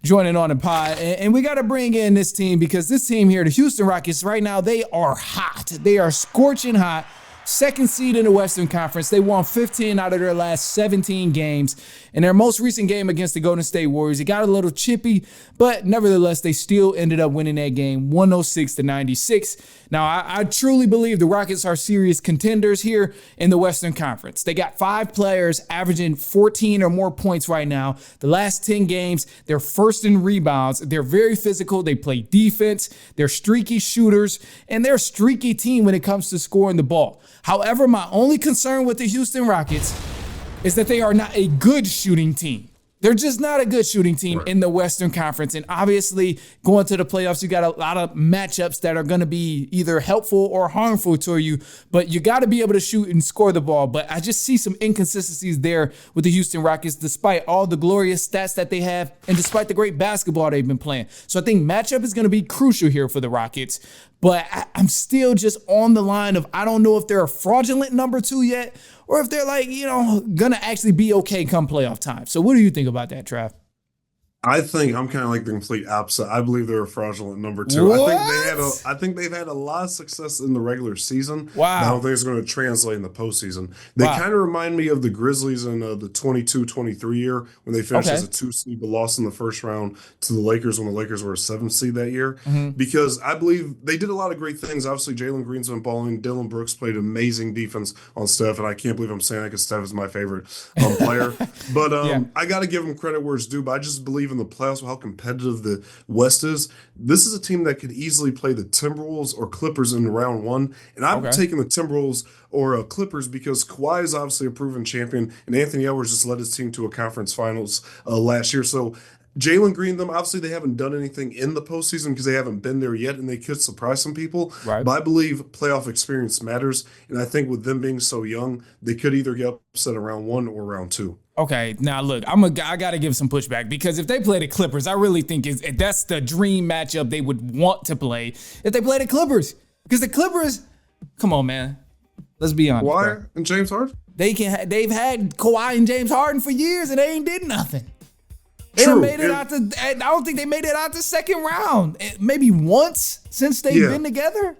joining on the pod. And we got to bring in this team because this team here, the Houston Rockets, right now, they are hot. They are scorching hot. Second seed in the Western Conference. They won 15 out of their last 17 games. In their most recent game against the Golden State Warriors, it got a little chippy, but nevertheless, they still ended up winning that game 106-96. Now, I truly believe the Rockets are serious contenders here in the Western Conference. They got 5 players averaging 14 or more points right now. The last 10 games, they're first in rebounds. They're very physical. They play defense. They're streaky shooters, and they're a streaky team when it comes to scoring the ball. However, my only concern with the Houston Rockets is that they are not a good shooting team. They're just not a good shooting team in the Western Conference. And obviously, going to the playoffs, you got a lot of matchups that are going to be either helpful or harmful to you. But you got to be able to shoot and score the ball. But I just see some inconsistencies there with the Houston Rockets, despite all the glorious stats that they have and despite the great basketball they've been playing. So I think matchup is going to be crucial here for the Rockets. But I'm still just on the line of I don't know if they're a fraudulent number 2 yet or if they're going to actually be okay come playoff time. So what do you think about that, Trav? I think I'm kind of like the complete opposite. I believe they're a fraudulent number 2. What? I think they've had a lot of success in the regular season. Wow. I don't think it's going to translate in the postseason. They kind of remind me of the Grizzlies in the 22-23 year when they finished as a 2 seed but lost in the first round to the Lakers when the Lakers were a 7 seed that year. Because I believe they did a lot of great things. Obviously, Jalen Green's been balling. Dylan Brooks played amazing defense on Steph, and I can't believe I'm saying that because Steph is my favorite player. But I got to give him credit where it's due, but I just believe in the playoffs, how competitive the West is. This is a team that could easily play the Timberwolves or Clippers in round 1. And I'm taking the Timberwolves or Clippers because Kawhi is obviously a proven champion, and Anthony Edwards just led his team to a conference finals last year. So Jalen Green, them, obviously they haven't done anything in the postseason because they haven't been there yet, and they could surprise some people. Right. But I believe playoff experience matters, and I think with them being so young, they could either get upset in round 1 or round 2. Okay, now look, I got to give some pushback because if they play the Clippers, I really think that's the dream matchup they would want to play if they play the Clippers. Because the Clippers, come on, man, let's be honest. Kawhi and James Harden? They've had Kawhi and James Harden for years and they ain't did nothing. They made it out to. I don't think they made it out the second round. Maybe once since they've been together.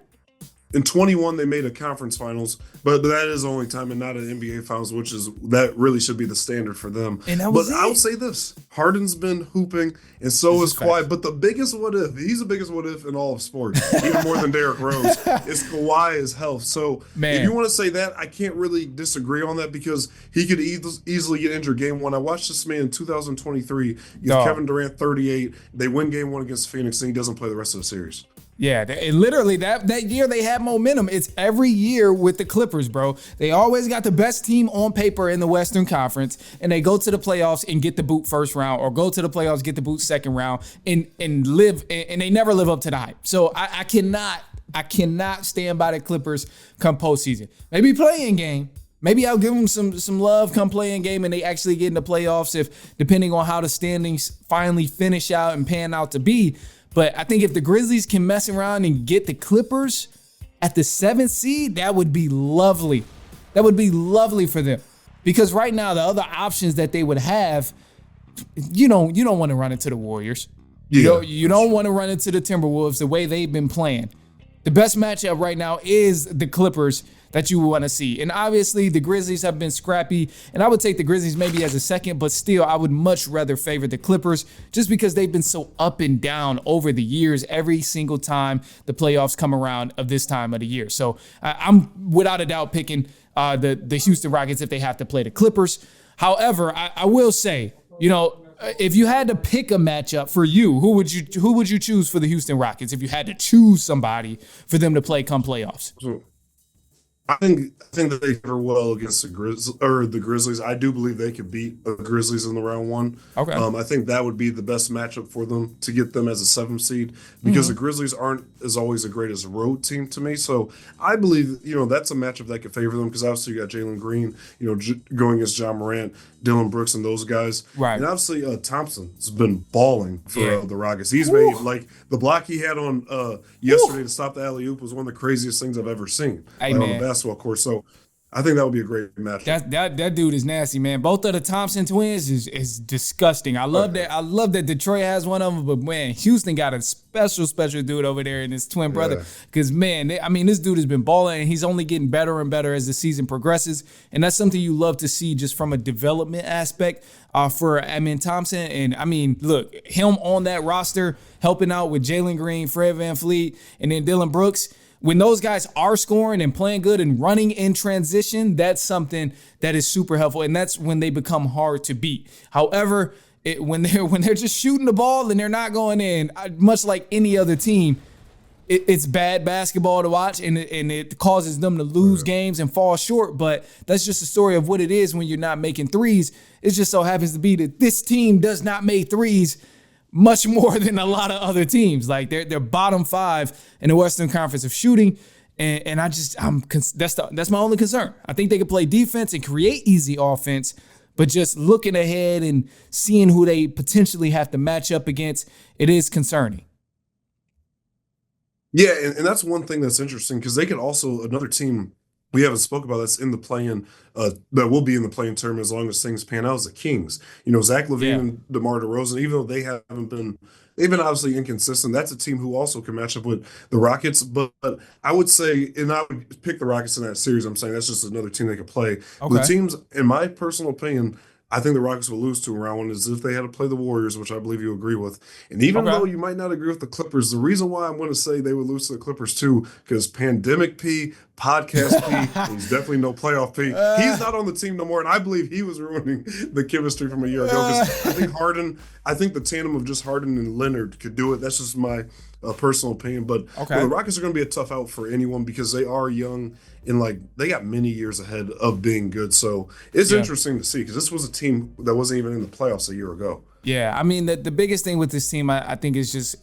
In 21, they made a conference finals, but that is the only time and not an NBA finals, that really should be the standard for them. And that was I'll say this, Harden's been hooping, and so is Kawhi. But the biggest what if, he's the biggest what if in all of sports, even more than Derrick Rose, is Kawhi's health. So if you want to say that, I can't really disagree on that because he could easily get injured game 1. I watched this man in 2023 against Kevin Durant, 38. They win game 1 against Phoenix, and he doesn't play the rest of the series. Yeah, literally that year they had momentum. It's every year with the Clippers, bro. They always got the best team on paper in the Western Conference, and they go to the playoffs and get the boot first round, or go to the playoffs, get the boot second round, and they never live up to the hype. So I cannot stand by the Clippers come postseason. Maybe play-in game. Maybe I'll give them some love come play-in game and they actually get in the playoffs depending on how the standings finally finish out and pan out to be. But I think if the Grizzlies can mess around and get the Clippers at the 7th seed, that would be lovely. That would be lovely for them. Because right now, the other options that they would have, you don't want to run into the Warriors. You don't want to run into the Timberwolves the way they've been playing. The best matchup right now is the Clippers that you want to see. And obviously, the Grizzlies have been scrappy, and I would take the Grizzlies maybe as a second, but still, I would much rather favor the Clippers just because they've been so up and down over the years every single time the playoffs come around of this time of the year. So I'm without a doubt picking the Houston Rockets if they have to play the Clippers. However, I will say, if you had to pick a matchup for you, who would you choose for the Houston Rockets if you had to choose somebody for them to play come playoffs? I think that they cover well against the Grizzlies. I do believe they could beat the Grizzlies in the round 1. Okay. I think that would be the best matchup for them to get them as a 7th seed because the Grizzlies aren't as always a great as a road team to me. So I believe that's a matchup that could favor them because obviously you got Jalen Green, going against John Morant, Dylan Brooks, and those guys. Right. And obviously Thompson has been balling for the Rockets. He's made the block he had on yesterday to stop the alley-oop was one of the craziest things I've ever seen on the basketball court. So I think that would be a great matchup. That dude is nasty, man. Both of the Thompson twins is disgusting. I love that. I love that Detroit has one of them, but man, Houston got a special dude over there in his twin brother. Because man, this dude has been balling, and he's only getting better and better as the season progresses. And that's something you love to see just from a development aspect for Thompson. And look, him on that roster helping out with Jalen Green, Fred VanVleet, and then Dylan Brooks. When those guys are scoring and playing good and running in transition, that's something that is super helpful, and that's when they become hard to beat. However, when they're just shooting the ball and they're not going in, much like any other team, it's bad basketball to watch, and it causes them to lose games and fall short. But that's just the story of what it is when you're not making threes. It just so happens to be that this team does not make threes much more than a lot of other teams. Like they're bottom 5 in the Western Conference of shooting, and that's my only concern. I think they can play defense and create easy offense, but just looking ahead and seeing who they potentially have to match up against, it is concerning. Yeah, and that's one thing that's interesting because they could also, another team we haven't spoke about that's in the play-in, that will be in the play-in tournament as long as things pan out, is the Kings. Zach LaVine and DeMar DeRozan, even though they've been obviously inconsistent, that's a team who also can match up with the Rockets. But I would say, and I would pick the Rockets in that series, I'm saying that's just another team they could play. Okay. The teams, in my personal opinion, I think the Rockets will lose to in round 1 is if they had to play the Warriors, which I believe you agree with. And even though you might not agree with the Clippers, the reason why I'm going to say they would lose to the Clippers too, because Pandemic P, Podcast P, he's definitely no playoff P. He's not on the team no more, and I believe he was ruining the chemistry from a year ago. Because I think the tandem of just Harden and Leonard could do it. That's just my personal opinion. But the Rockets are going to be a tough out for anyone because they are young and they got many years ahead of being good. So it's interesting to see because this was a team that wasn't even in the playoffs a year ago. Yeah, the biggest thing with this team, I think, is just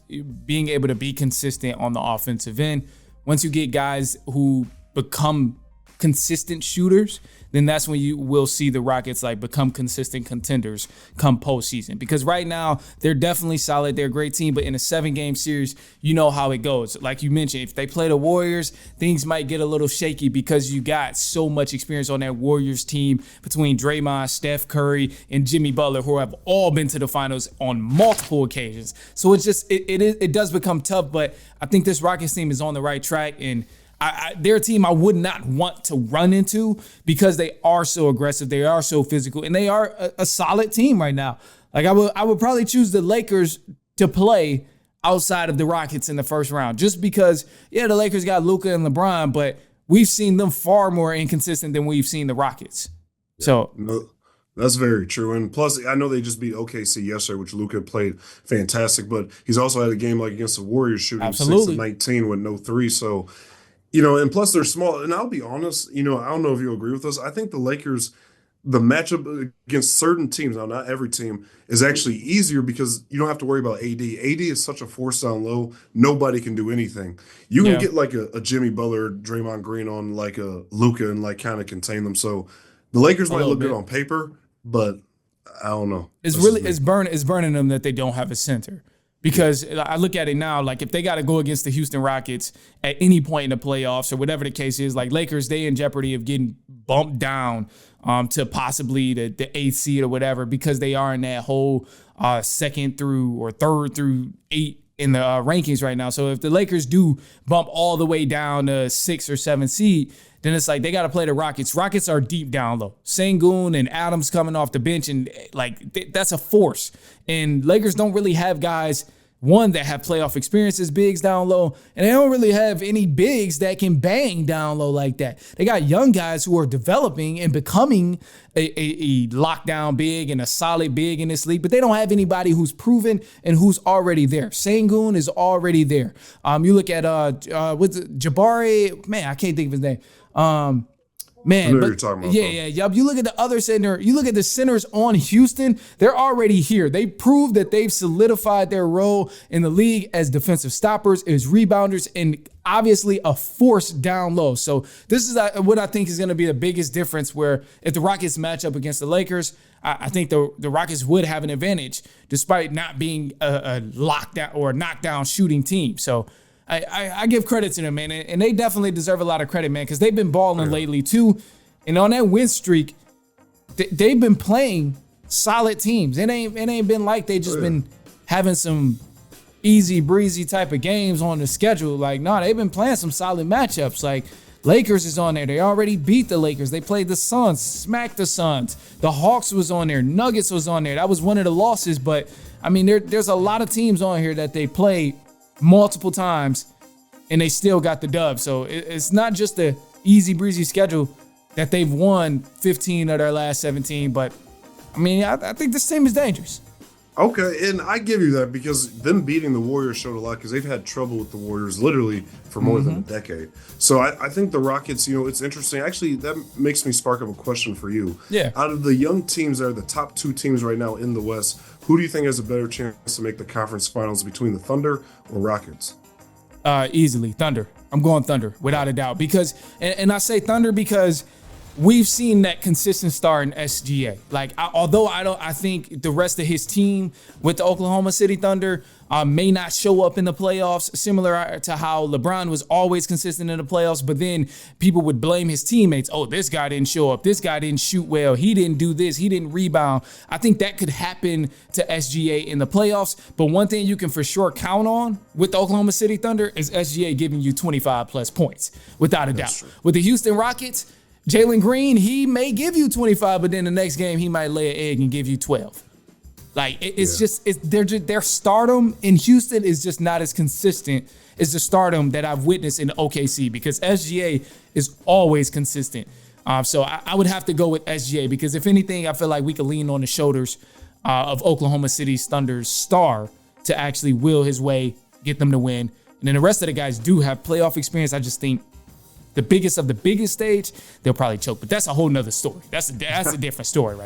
being able to be consistent on the offensive end. Once you get guys who become consistent shooters, then that's when you will see the Rockets become consistent contenders come postseason. Because right now, they're definitely solid. They're a great team, but in a 7-game series, you know how it goes. Like you mentioned, if they play the Warriors, things might get a little shaky because you got so much experience on that Warriors team between Draymond, Steph Curry, and Jimmy Butler, who have all been to the finals on multiple occasions. So it's just, it does become tough, but I think this Rockets team is on the right track, and they're a team I would not want to run into because they are so aggressive, they are so physical, and they are a solid team right now. I would probably choose the Lakers to play outside of the Rockets in the first round, just because, the Lakers got Luka and LeBron, but we've seen them far more inconsistent than we've seen the Rockets. So that's very true. And plus, I know they just beat OKC yesterday, which Luka played fantastic, but he's also had a game against the Warriors shooting 6 of 19 with no 3. So, and plus they're small. And I'll be honest, I don't know if you agree with us. I think the Lakers, the matchup against certain teams, now not every team, is actually easier because you don't have to worry about AD. AD is such a force down low. Nobody can do anything. You can get a Jimmy Butler, Draymond Green on a Luka and kind of contain them. So the Lakers might look good on paper, but I don't know. It's burning them that they don't have a center. Because I look at it now, if they got to go against the Houston Rockets at any point in the playoffs or whatever the case is, Lakers, they in jeopardy of getting bumped down to possibly the 8th seed or whatever, because they are in that whole 2nd through or 3rd through 8 in the rankings right now. So if the Lakers do bump all the way down to 6th or 7th seed, then it's they got to play the Rockets. Rockets are deep down low. Sengun and Adams coming off the bench, and that's a force. And Lakers don't really have guys, one, that have playoff experiences, bigs down low, and they don't really have any bigs that can bang down low like that. They got young guys who are developing and becoming a lockdown big and a solid big in this league, but they don't have anybody who's proven and who's already there. Sengun is already there. You look at Jabari, man, I can't think of his name. Man, but, you look at the other center, you look at the centers on Houston, they're already here. They proved that they've solidified their role in the league as defensive stoppers, as rebounders, and obviously a force down low. So this is what I think is going to be the biggest difference, where if the Rockets match up against the Lakers, I think the Rockets would have an advantage despite not being a lockdown or a knockdown shooting team. So I give credit to them, man, and they definitely deserve a lot of credit, man, because they've been balling lately too. And on that win streak, they've been playing solid teams. It ain't been like they just been having some easy breezy type of games on the schedule. Like, no, they've been playing some solid matchups. Like, Lakers is on there. They already beat the Lakers. They played the Suns, smacked the Suns. The Hawks was on there. Nuggets was on there. That was one of the losses. But, I mean, there's a lot of teams on here that they played multiple times, and they still got the dub. So it's not just the easy breezy schedule that they've won 15 of their last 17. But, I mean, I think this team is dangerous. Okay, and I give you that because them beating the Warriors showed a lot because they've had trouble with the Warriors literally for more than a decade. So I think the Rockets, it's interesting. Actually, that makes me spark up a question for you. Yeah. Out of the young teams that are the top 2 teams right now in the West, who do you think has a better chance to make the conference finals between the Thunder or Rockets? Easily, Thunder. I'm going Thunder, without a doubt. Because, and I say Thunder because we've seen that consistent star in SGA. Like, I think the rest of his team with the Oklahoma City Thunder may not show up in the playoffs, similar to how LeBron was always consistent in the playoffs, but then people would blame his teammates. Oh, this guy didn't show up. This guy didn't shoot well. He didn't do this. He didn't rebound. I think that could happen to SGA in the playoffs, but one thing you can for sure count on with the Oklahoma City Thunder is SGA giving you 25 plus points, without a doubt. True. With the Houston Rockets, Jalen Green, he may give you 25, but then the next game he might lay an egg and give you 12. Like, their stardom in Houston is just not as consistent as the stardom that I've witnessed in OKC, because SGA is always consistent. So I would have to go with SGA because if anything, I feel like we could lean on the shoulders of Oklahoma City's Thunder's star to actually will his way, get them to win. And then the rest of the guys do have playoff experience. I just think the biggest of the biggest stage, they'll probably choke. But that's a whole nother story. That's a different story, right?